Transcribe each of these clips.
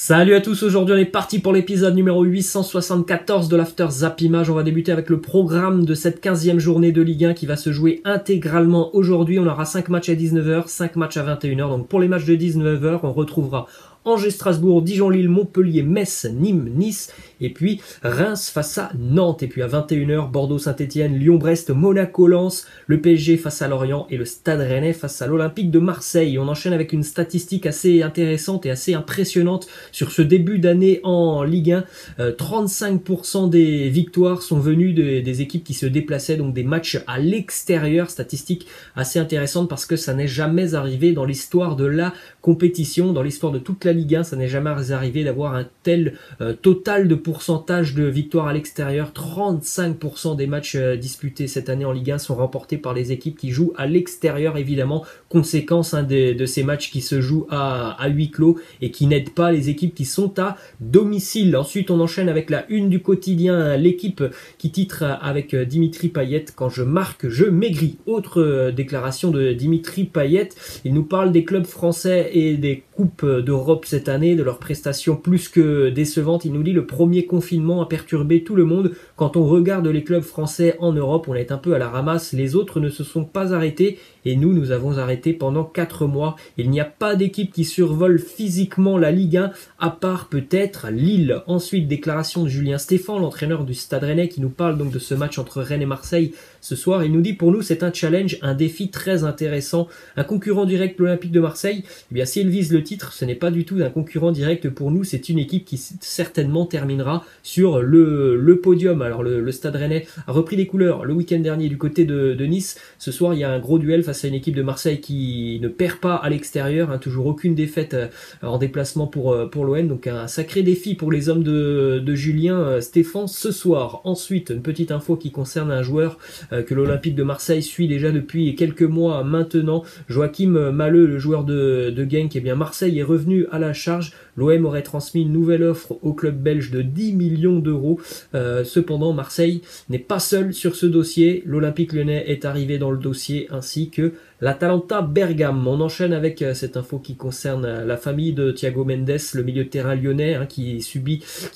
Salut à tous, aujourd'hui on est parti pour l'épisode numéro 874 de l'After Zap Image. On va débuter avec le programme de cette 15e journée de Ligue 1 qui va se jouer intégralement aujourd'hui. On aura 5 matchs à 19h, 5 matchs à 21h. Donc pour les matchs de 19h, on retrouvera Angers-Strasbourg, Dijon-Lille, Montpellier, Metz, Nîmes, Nice, et puis Reims face à Nantes. Et puis à 21h, Bordeaux-Saint-Etienne, Lyon-Brest, Monaco-Lens, le PSG face à Lorient et le Stade Rennais face à l'Olympique de Marseille. On enchaîne avec une statistique assez intéressante et assez impressionnante sur ce début d'année en Ligue 1. 35% des victoires sont venues des équipes qui se déplaçaient, donc des matchs à l'extérieur. Statistique assez intéressante parce que ça n'est jamais arrivé dans l'histoire de la compétition, dans l'histoire de toute la Ligue 1, ça n'est jamais arrivé d'avoir un tel total de pourcentage de victoires à l'extérieur. 35% des matchs disputés cette année en Ligue 1 sont remportés par les équipes qui jouent à l'extérieur, évidemment, conséquence de ces matchs qui se jouent à huis clos et qui n'aident pas les équipes qui sont à domicile. Ensuite, on enchaîne avec la une du quotidien, l'équipe qui titre avec Dimitri Payet: quand je marque, je maigris. Autre déclaration de Dimitri Payet, il nous parle des clubs français et des coupes d'Europe cette année, de leurs prestations plus que décevantes. Il nous dit: le premier confinement a perturbé tout le monde. Quand on regarde les clubs français en Europe, on est un peu à la ramasse. Les autres ne se sont pas arrêtés et nous avons arrêté pendant 4 mois. Il n'y a pas d'équipe qui survole physiquement la Ligue 1, à part peut-être Lille. Ensuite, déclaration de Julien Stéphan, l'entraîneur du Stade Rennais, qui nous parle donc de ce match entre Rennes et Marseille ce soir. Il nous dit: pour nous, c'est un challenge, un défi très intéressant. Un concurrent direct, l'Olympique de Marseille, eh bien, si elle vise le titre, ce n'est pas du tout un concurrent direct pour nous. C'est une équipe qui certainement terminera sur le podium. Alors, le Stade Rennais a repris des couleurs le week-end dernier du côté de Nice. Ce soir, il y a un gros duel face à une équipe de Marseille qui ne perd pas à l'extérieur, toujours aucune défaite en déplacement pour l'OM. Donc, un sacré défi pour les hommes de Julien Stéphan ce soir. Ensuite, une petite info qui concerne un joueur que l'Olympique de Marseille suit déjà depuis quelques mois maintenant. Joachim Mahler, le joueur de Genk. Eh bien, Marseille est revenu à la charge. L'OM aurait transmis une nouvelle offre au club belge de 10 millions d'euros. Cependant, Marseille n'est pas seul sur ce dossier. L'Olympique Lyonnais est arrivé dans le dossier, ainsi que l'Atalanta Bergame. On enchaîne avec cette info qui concerne la famille de Thiago Mendes, le milieu de terrain lyonnais, qui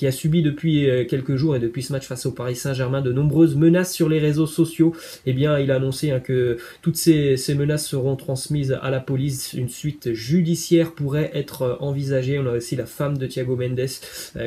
a subi depuis quelques jours et depuis ce match face au Paris Saint-Germain de nombreuses menaces sur les réseaux sociaux. Eh bien, il a annoncé que toutes ces menaces seront transmises à la police. Une suite judiciaire pourrait être envisagée. On a aussi la femme de Thiago Mendes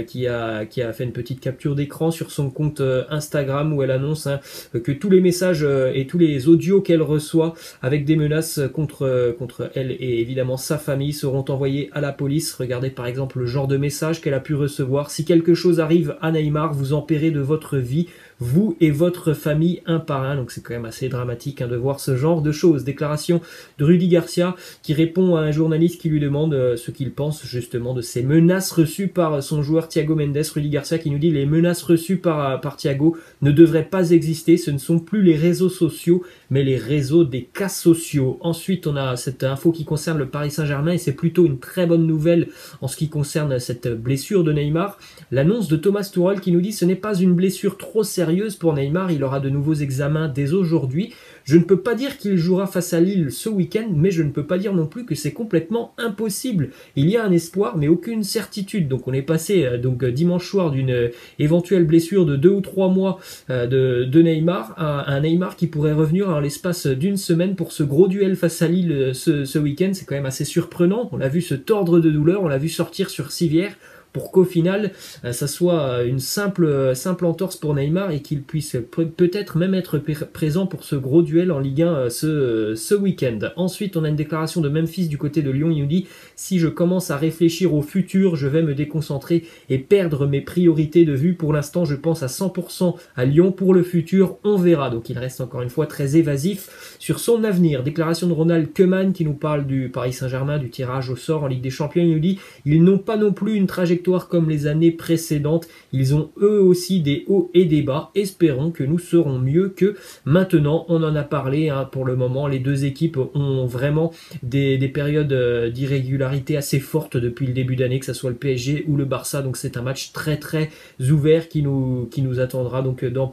qui a fait une petite capture d'écran sur son compte Instagram où elle annonce que tous les messages et tous les audios qu'elle reçoit avec des menaces contre elle et évidemment sa famille seront envoyés à la police. Regardez par exemple le genre de message qu'elle a pu recevoir: si quelque chose arrive à Neymar, vous en paierez de votre vie, vous et votre famille, un par un. Donc c'est quand même assez dramatique de voir ce genre de choses. Déclaration de Rudy Garcia qui répond à un journaliste qui lui demande ce qu'il pense justement de ces menaces reçues par son joueur Thiago Mendes. Rudy Garcia qui nous dit: les menaces reçues par Thiago ne devraient pas exister. Ce ne sont plus les réseaux sociaux mais les réseaux des cas sociaux. Ensuite, on a cette info qui concerne le Paris Saint-Germain et c'est plutôt une très bonne nouvelle en ce qui concerne cette blessure de Neymar. L'annonce de Thomas Tuchel qui nous dit: ce n'est pas une blessure trop sérieuse pour Neymar, il aura de nouveaux examens dès aujourd'hui. Je ne peux pas dire qu'il jouera face à Lille ce week-end, mais je ne peux pas dire non plus que c'est complètement impossible. Il y a un espoir, mais aucune certitude. Donc on est passé dimanche soir d'une éventuelle blessure de 2 ou 3 mois de Neymar à un Neymar qui pourrait revenir en l'espace d'une semaine pour ce gros duel face à Lille ce week-end. C'est quand même assez surprenant. On l'a vu se tordre de douleur, on l'a vu sortir sur civière, pour qu'au final, ça soit une simple entorse pour Neymar et qu'il puisse peut-être même être présent pour ce gros duel en Ligue 1 ce week-end. Ensuite, on a une déclaration de Memphis du côté de Lyon. Il nous dit: si je commence à réfléchir au futur, je vais me déconcentrer et perdre mes priorités de vue. Pour l'instant, je pense à 100% à Lyon. Pour le futur, on verra. Donc, il reste encore une fois très évasif sur son avenir. Déclaration de Ronald Koeman qui nous parle du Paris Saint-Germain, du tirage au sort en Ligue des Champions. Il nous dit: ils n'ont pas non plus une trajectoire comme les années précédentes. Ils ont eux aussi des hauts et des bas. Espérons que nous serons mieux que maintenant. On en a parlé pour le moment. Les deux équipes ont vraiment des périodes d'irrégularité assez fortes depuis le début d'année, que ce soit le PSG ou le Barça. Donc c'est un match très très ouvert qui nous attendra donc dans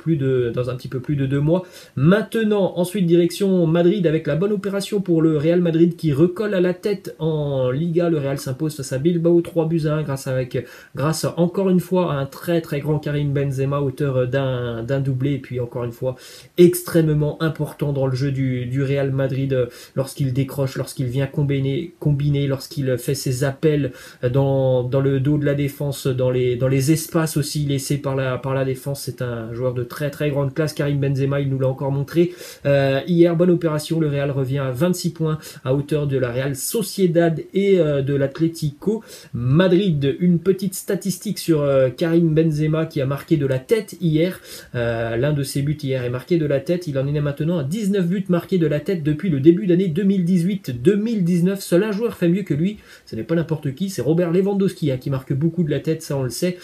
un petit peu plus de 2 mois. Maintenant, ensuite direction Madrid avec la bonne opération pour le Real Madrid qui recolle à la tête en Liga. Le Real s'impose face à Bilbao 3-1 grâce à grâce encore une fois à un très très grand Karim Benzema, auteur d'un doublé, et puis encore une fois extrêmement important dans le jeu du Real Madrid lorsqu'il décroche, lorsqu'il vient combiner, lorsqu'il fait ses appels dans le dos de la défense, dans les espaces aussi laissés par la défense. C'est un joueur de très très grande classe, Karim Benzema, il nous l'a encore montré hier. Bonne opération, le Real revient à 26 points à hauteur de la Real Sociedad et de l'Atlético Madrid. Une petite statistique sur Karim Benzema qui a marqué de la tête hier. L'un de ses buts hier est marqué de la tête. Il en est maintenant à 19 buts marqués de la tête depuis le début d'année 2018-2019. Seul un joueur fait mieux que lui, ce n'est pas n'importe qui, c'est Robert Lewandowski qui marque beaucoup de la tête, ça on le sait.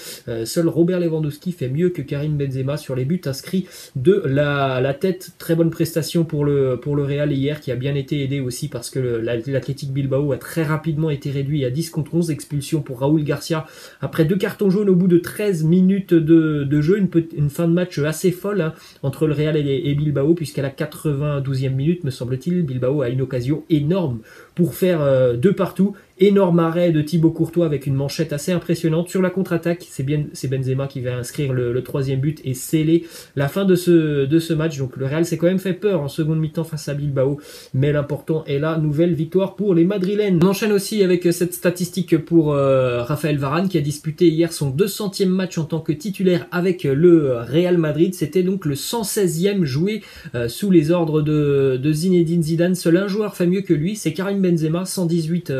Seul Robert Lewandowski fait mieux que Karim Benzema sur les buts inscrits de la tête. Très bonne prestation pour le Real hier, qui a bien été aidé aussi parce que l'Athletic Bilbao a très rapidement été réduit à 10 contre 11. Expulsion pour Raúl Garcia après 2 cartons jaunes au bout de 13 minutes de jeu. Une fin de match assez folle entre le Real et Bilbao, puisqu'à la 92e minute, me semble-t-il, Bilbao a une occasion énorme pour faire 2 partout. Énorme arrêt de Thibaut Courtois avec une manchette assez impressionnante. Sur la contre-attaque, c'est Benzema qui va inscrire le 3e but et sceller la fin de ce match. Donc le Real s'est quand même fait peur en seconde mi-temps face à Bilbao, mais l'important est la nouvelle victoire pour les Madrilènes. On enchaîne aussi avec cette statistique pour Raphaël Varane, qui a disputé hier son 200e match en tant que titulaire avec le Real Madrid. C'était donc le 116e joué sous les ordres de Zinedine Zidane. Seul un joueur fait mieux que lui, c'est Karim Benzema, 118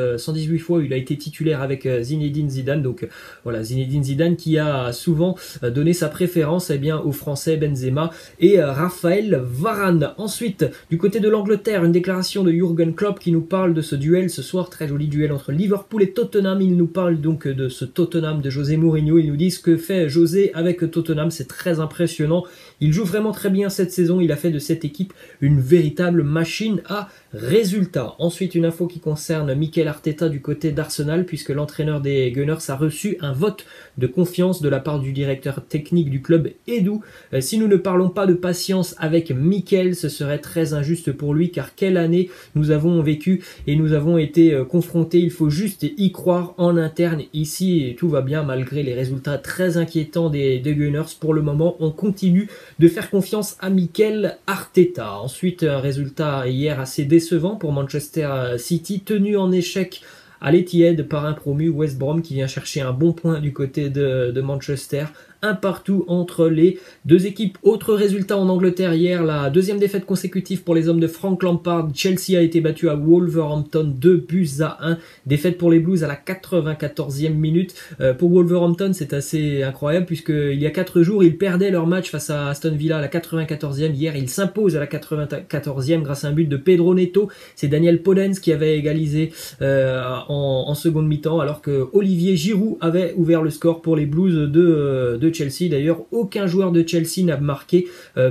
fois où il a été titulaire avec Zinedine Zidane. Donc voilà, Zinedine Zidane qui a souvent donné sa préférence aux Français Benzema et Raphaël Varane. Ensuite, du côté de l'Angleterre, une déclaration de Jürgen Klopp qui nous parle de ce duel ce soir, très joli duel entre Liverpool et Tottenham. Il nous parle donc de ce Tottenham de José Mourinho. Il nous dit ce que fait José avec Tottenham, c'est très impressionnant. Il joue vraiment très bien cette saison. Il a fait de cette équipe une véritable machine à résultats. Ensuite, une info qui concerne Mikel Arteta du côté d'Arsenal, puisque l'entraîneur des Gunners a reçu un vote de confiance de la part du directeur technique du club, Edu. Si nous ne parlons pas de patience avec Mikel, ce serait très injuste pour lui, car quelle année nous avons vécu et nous avons été confrontés. Il faut juste y croire en interne. Ici, tout va bien malgré les résultats très inquiétants des Gunners. Pour le moment, on continue de faire confiance à Mikel Arteta. Ensuite, un résultat hier assez décevant pour Manchester City, tenu en échec à l'Etihad par un promu, West Brom, qui vient chercher un bon point du côté de Manchester. Un partout entre les deux équipes. Autre résultat en Angleterre hier, la 2e défaite consécutive pour les hommes de Frank Lampard. Chelsea a été battu à Wolverhampton 2-1. Défaite pour les Blues à la 94e minute. Pour Wolverhampton, c'est assez incroyable puisqu'il y a 4 jours, ils perdaient leur match face à Aston Villa à la 94e. Hier, ils s'imposent à la 94e grâce à un but de Pedro Neto. C'est Daniel Podence qui avait égalisé en seconde mi-temps, alors que Olivier Giroud avait ouvert le score pour les Blues de Chelsea. D'ailleurs, aucun joueur de Chelsea n'a marqué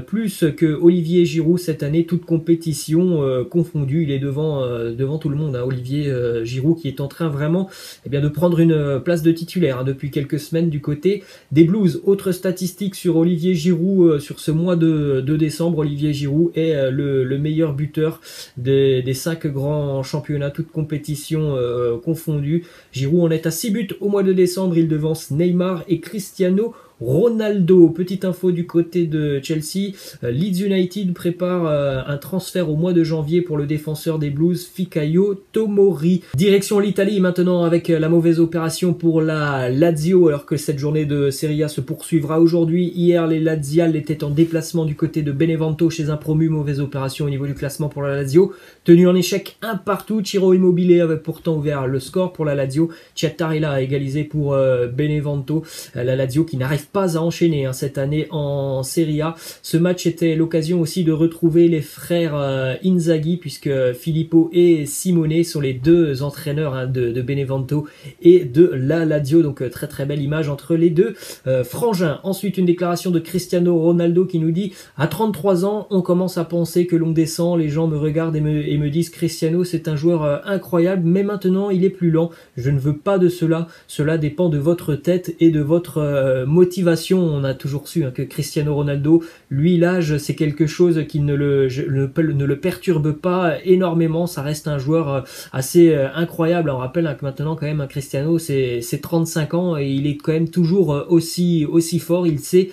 plus que Olivier Giroud cette année, toute compétition confondue. Il est devant tout le monde, Olivier Giroud, qui est en train vraiment de prendre une place de titulaire depuis quelques semaines du côté des Blues. Autre statistique sur Olivier Giroud sur ce mois de décembre, Olivier Giroud est le meilleur buteur des 5 grands championnats, toutes compétitions confondues. Giroud en est à 6 buts au mois de décembre. Il devance Neymar et Cristiano Ronaldo. Petite info du côté de Chelsea, Leeds United prépare un transfert au mois de janvier pour le défenseur des Blues, Fikayo Tomori. Direction l'Italie maintenant avec la mauvaise opération pour la Lazio, alors que cette journée de Serie A se poursuivra aujourd'hui. Hier, les Laziales étaient en déplacement du côté de Benevento chez un promu. Mauvaise opération au niveau du classement pour la Lazio. Tenu en échec un partout, Ciro Immobile avait pourtant ouvert le score pour la Lazio. Ciattarella a égalisé pour Benevento. La Lazio qui n'arrive pas à enchaîner cette année en Serie A. Ce match était l'occasion aussi de retrouver les frères Inzaghi, puisque Filippo et Simone sont les 2 entraîneurs de Benevento et de la Lazio. Donc très très belle image entre les 2 frangins. Ensuite, une déclaration de Cristiano Ronaldo qui nous dit: à 33 ans, on commence à penser que l'on descend. Les gens me regardent et me disent: Cristiano, c'est un joueur incroyable, mais maintenant il est plus lent. Je ne veux pas de cela. Cela dépend de votre tête et de votre motivation motivation. On a toujours su que Cristiano Ronaldo, lui, l'âge, c'est quelque chose qui ne le perturbe pas énormément. Ça reste un joueur assez incroyable. On rappelle que maintenant, quand même, Cristiano, c'est 35 ans et il est quand même toujours aussi fort. Il s'est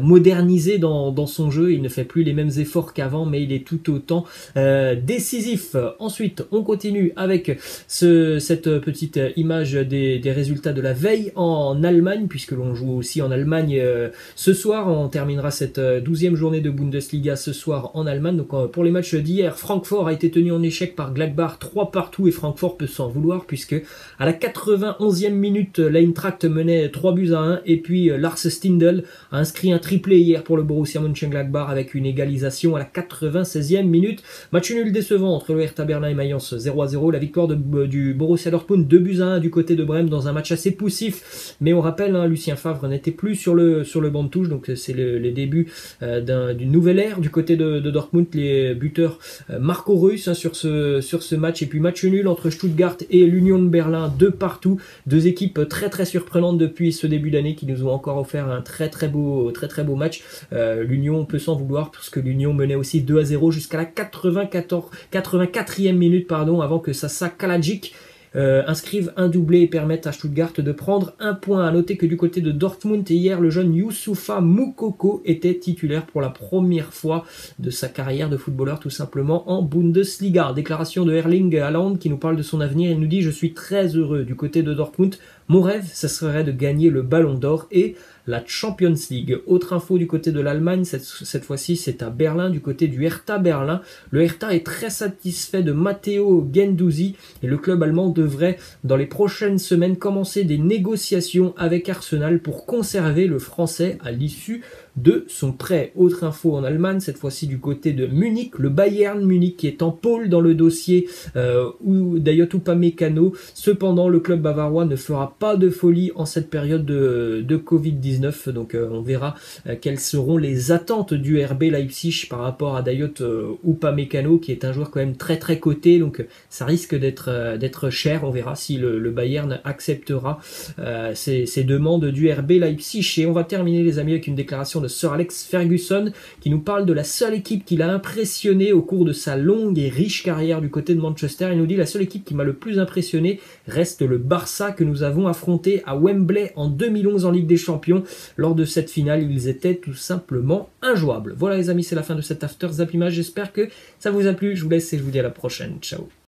modernisé dans son jeu. Il ne fait plus les mêmes efforts qu'avant, mais il est tout autant décisif. Ensuite, on continue avec cette petite image des résultats de la veille en Allemagne, puisque l'on joue aussi en Allemagne ce soir. On terminera cette 12e journée de Bundesliga ce soir en Allemagne. Donc pour les matchs d'hier, Francfort a été tenu en échec par Gladbach 3-3 et Francfort peut s'en vouloir, puisque à la 91e minute, l'Eintracht menait 3-1 et puis Lars Stindl a inscrit un triplé hier pour le Borussia Mönchengladbach avec une égalisation à la 96e minute. Match nul décevant entre le Hertha Berlin et Mayence 0-0. La victoire du Borussia Dortmund 2-1 du côté de Brême dans un match assez poussif. Mais on rappelle, Lucien Favre n'était plus sur le banc de touche, donc c'est les débuts d'une nouvelle ère du côté de Dortmund. Les buteurs Marco Reus sur ce match. Et puis match nul entre Stuttgart et l'Union de Berlin, 2-2. Deux équipes très surprenantes depuis ce début d'année qui nous ont encore offert un très beau match. L'Union peut s'en vouloir parce que l'Union menait aussi 2-0 jusqu'à la 84e minute avant que Sasa Kalajic inscrivent un doublé et permettent à Stuttgart de prendre un point. À noter que du côté de Dortmund, hier, le jeune Youssoufa Moukoko était titulaire pour la première fois de sa carrière de footballeur, tout simplement en Bundesliga. Déclaration de Erling Haaland qui nous parle de son avenir. Il nous dit: je suis très heureux du côté de Dortmund. Mon rêve, ce serait de gagner le Ballon d'Or et la Champions League. Autre info du côté de l'Allemagne, cette fois-ci c'est à Berlin, du côté du Hertha Berlin. Le Hertha est très satisfait de Matteo Guendouzi et le club allemand devrait dans les prochaines semaines commencer des négociations avec Arsenal pour conserver le Français à l'issue de son prêt. Autre info en Allemagne, cette fois-ci du côté de Munich, le Bayern Munich qui est en pôle dans le dossier d'Ayot Upamecano. Cependant, le club bavarois ne fera pas de folie en cette période de Covid-19. Donc on verra quelles seront les attentes du RB Leipzig par rapport à Dayot Upamecano, qui est un joueur quand même très coté. Donc ça risque d'être cher. On verra si le Bayern acceptera ces demandes du RB Leipzig. Et on va terminer, les amis, avec une déclaration de Sir Alex Ferguson qui nous parle de la seule équipe qui l'a impressionné au cours de sa longue et riche carrière du côté de Manchester. Il nous dit: la seule équipe qui m'a le plus impressionné reste le Barça que nous avons affronté à Wembley en 2011 en Ligue des Champions. Lors de cette finale, ils étaient tout simplement injouables. Voilà les amis, c'est la fin de cet After Zap Image. J'espère que ça vous a plu. Je vous laisse et je vous dis à la prochaine. Ciao.